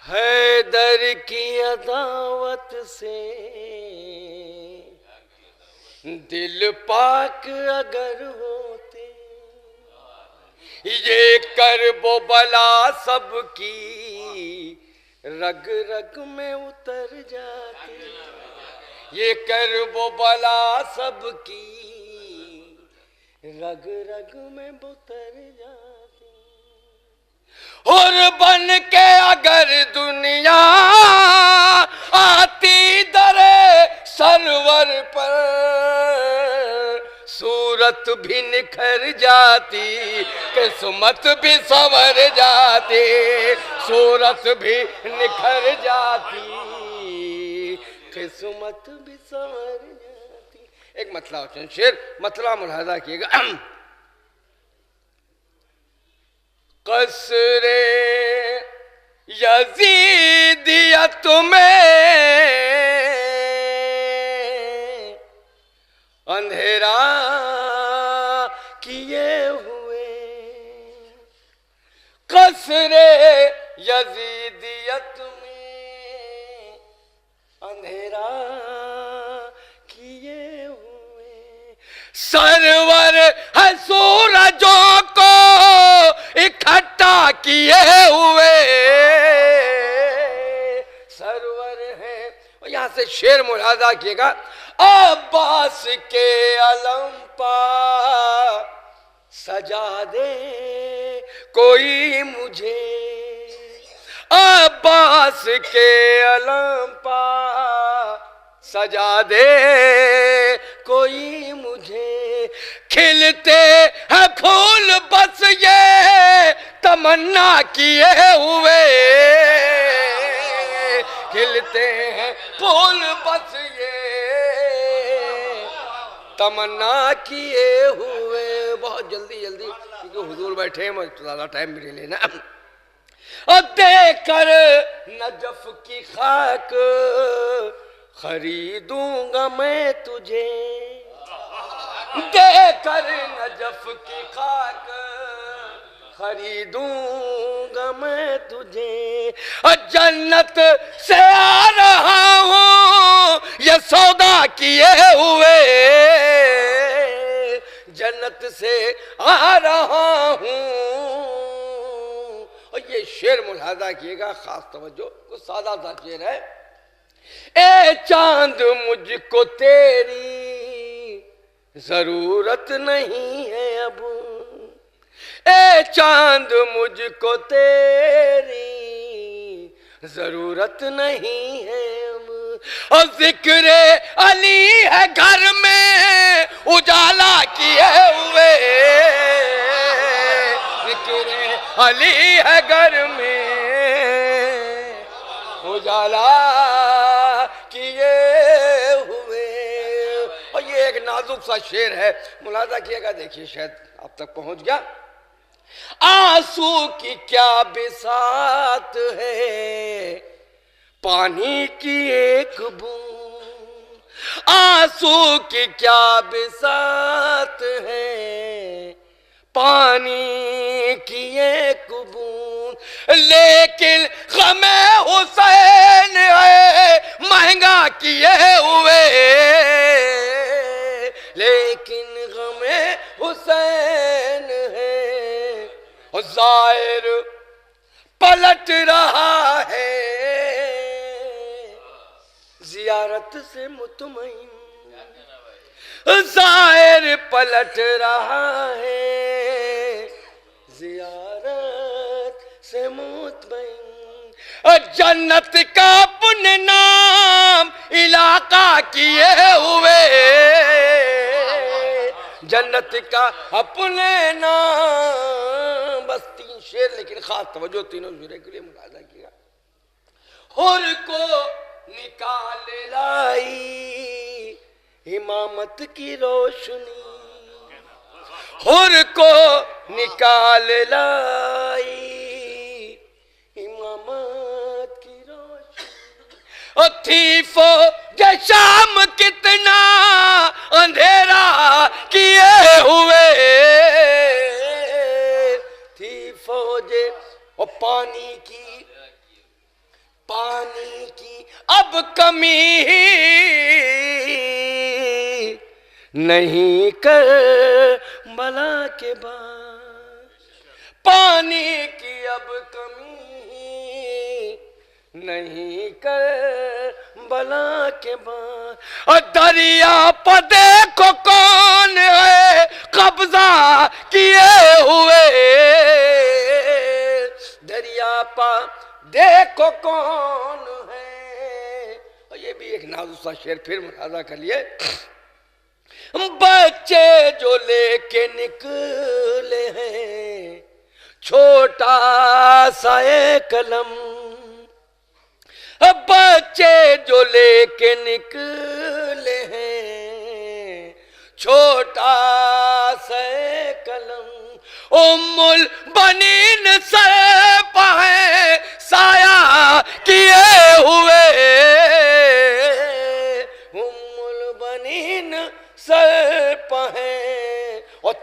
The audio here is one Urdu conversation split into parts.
حیدر کی عداوت سے دل پاک اگر ہوتے، یہ کرب و بلا سب کی رگ رگ میں اتر جاتی، یہ کرب و بلا سب کی رگ رگ میں اتر جاتی، اور بن کے اگر دنیا آتی در سرور پر، صورت بھی نکھر جاتی، قسمت بھی سنور جاتی، صورت بھی نکھر جاتی، قسمت بھی سنور جاتی۔ ایک مطلع چند شعر مطلع ملاحظہ کیے گا۔ قصر یزیدیت میں اندھیرا کیے ہوئے، قصر یزیدیت میں اندھیرا کیے ہوئے، سرور ہے سورجوں کو اکٹھا کیے ہوئے، سرور ہے۔ اور یہاں سے شعر ملاحظہ کیے گا۔ عباس کے علم پا سجا دے کوئی مجھے، عباس کے علم پا سجا دے کوئی مجھے، کھلتے ہیں پھول بس یہ تمنا کیے ہوئے، کھلتے ہیں پھول بس یہ تمنا کیے ہوئے۔ بہت جلدی کیونکہ حضور بیٹھے ہیں، مجھے زیادہ ٹائم بھی نہیں لینا۔ اور دے کر نجف کی خاک خریدوں گا میں تجھے، دے کر نجف کی خاک خریدوں گا میں تجھے، اور جنت سے آ رہا ہوں یہ سودا کیے ہوئے، جنت سے آ رہا ہوں۔ اور یہ شعر ملاحظہ کیے گا، خاص توجہ، کچھ سادہ سا شعر ہے۔ اے چاند مجھ کو تیری ضرورت نہیں ہے اب، اے چاند مجھ کو تیری ضرورت نہیں ہے اب، اور ذکر علی ہے گھر میں اجالا کیے ہوئے، ذکر علی ہے گھر میں اجالا کیے ہوئے۔ اور یہ ایک نازک سا شعر ہے، ملاحظہ کیے گا، دیکھیے شاید آپ تک پہنچ گیا۔ آنسو کی کیا بساط ہے پانی کی ایک بوند، آنسو کی کیا بساط ہے پانی کی ایک بوند، لیکن غم حسین ہے مہنگا کیے ہوئے، لیکن غم حسین ہے ظاہر پلٹ رہا ہے زیارت سے مطمئن، ظاہر پلٹ رہا ہے زیارت سے مطمئن، جنت کا اپنے نام علاقہ کیے ہوئے، جنت کا اپنے نام۔ بس تین شعر، لیکن خاص توجہ تینوں شعروں کے لیے ملاحظہ کیا۔ حر کو نکال لائی امامت کی روشنی، حر کو نکال لائی امامت کی روشنی، تھی فوج شام کتنا اندھیرا کیے ہوئے، تھی فوج اور پانی کی پانی کی اب کمی نہیں کربلا کے بعد، پانی کی اب کمی نہیں کربلا کے بعد، اور دریا پر دیکھو کون ہے قبضہ کیے ہوئے، دریا پر دیکھو کون ہے. اور یہ بھی ایک نازک سا شعر پھر ملاحظہ کر لیے. بچے جو لے کے نکلے ہیں چھوٹا سا ایک قلم، بچے جو لے کے نکلے ہیں چھوٹا سا ایک قلم، ام البنین سر پہ سایہ کیے ہوئے، ام البنین سر پہ، اور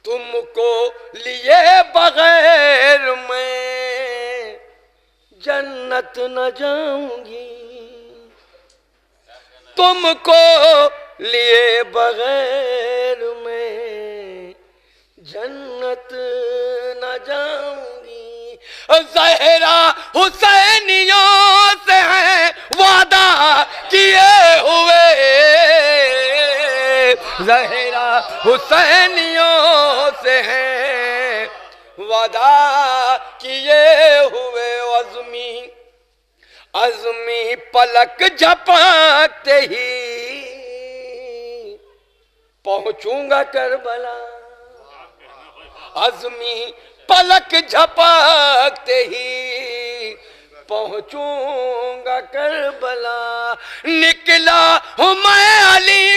تم کو لیے بغیر میں جنت نہ جاؤں گی، تم کو لیے بغیر میں جنت نہ جاؤں گی. زہرا حسینیوں سے ہے وعدہ کیے ہوئے، زہرا حسینیوں سے ہے وعدہ کیے ہوئے، عزمی پلک جھپکتے ہی پہنچوں گا کربلا، عزمی پلک جھپکتے ہی پہنچوں گا کربلا. نکلا ہوں میں علی